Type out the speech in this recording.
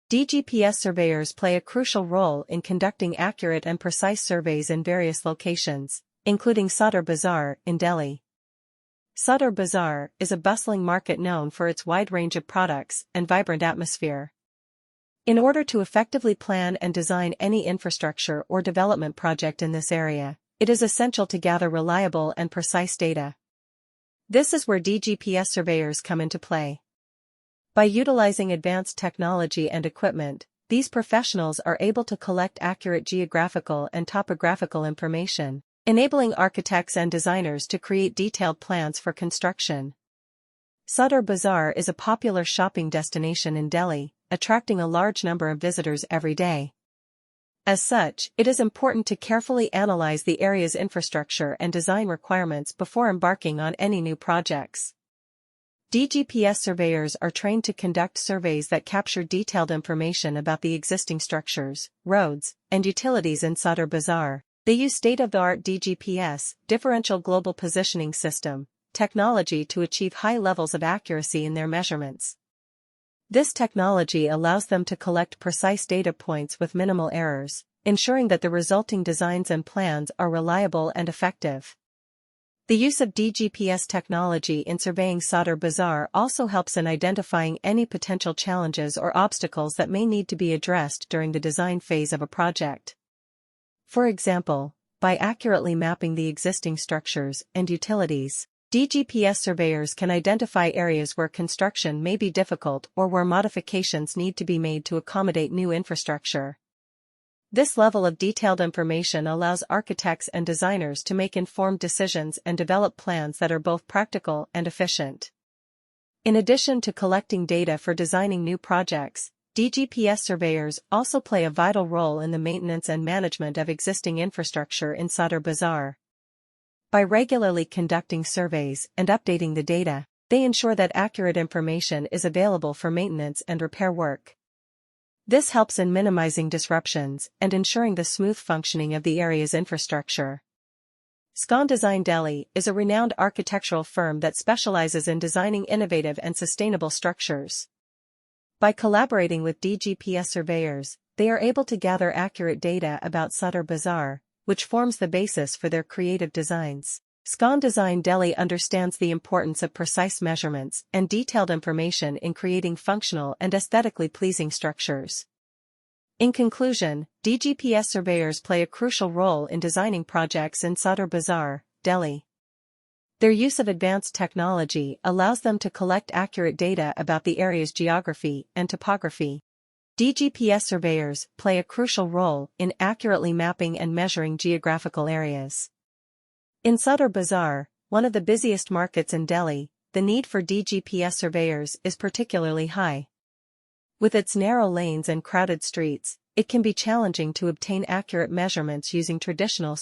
DGPS surveyors play a crucial role in conducting accurate and precise surveys in various locations, including Sadar Bazar in Delhi. Sadar Bazar is a bustling market known for its wide range of products and vibrant atmosphere. In order to effectively plan and design any infrastructure or development project in this area, it is essential to gather reliable and precise data. This is where DGPS surveyors come into play. By utilizing advanced technology and equipment, these professionals are able to collect accurate geographical and topographical information, enabling architects and designers to create detailed plans for construction. Sadar Bazar is a popular shopping destination in Delhi, attracting a large number of visitors every day. As such, it is important to carefully analyze the area's infrastructure and design requirements before embarking on any new projects. DGPS surveyors are trained to conduct surveys that capture detailed information about the existing structures, roads, and utilities in Sadar Bazar. They use state-of-the-art DGPS, differential global positioning system, technology to achieve high levels of accuracy in their measurements. This technology allows them to collect precise data points with minimal errors, ensuring that the resulting designs and plans are reliable and effective. The use of DGPS technology in surveying Sadar Bazar also helps in identifying any potential challenges or obstacles that may need to be addressed during the design phase of a project. For example, by accurately mapping the existing structures and utilities, DGPS surveyors can identify areas where construction may be difficult or where modifications need to be made to accommodate new infrastructure. This level of detailed information allows architects and designers to make informed decisions and develop plans that are both practical and efficient. In addition to collecting data for designing new projects, DGPS surveyors also play a vital role in the maintenance and management of existing infrastructure in Sadar Bazar. By regularly conducting surveys and updating the data, they ensure that accurate information is available for maintenance and repair work. This helps in minimizing disruptions and ensuring the smooth functioning of the area's infrastructure. SCON Design Delhi is a renowned architectural firm that specializes in designing innovative and sustainable structures. By collaborating with DGPS surveyors, they are able to gather accurate data about Sadar Bazar, which forms the basis for their creative designs. SCON Design Delhi understands the importance of precise measurements and detailed information in creating functional and aesthetically pleasing structures. In conclusion, DGPS surveyors play a crucial role in designing projects in Sadar Bazar, Delhi. Their use of advanced technology allows them to collect accurate data about the area's geography and topography. DGPS surveyors play a crucial role in accurately mapping and measuring geographical areas. In Sadar Bazar, one of the busiest markets in Delhi, the need for DGPS surveyors is particularly high. With its narrow lanes and crowded streets, it can be challenging to obtain accurate measurements using traditional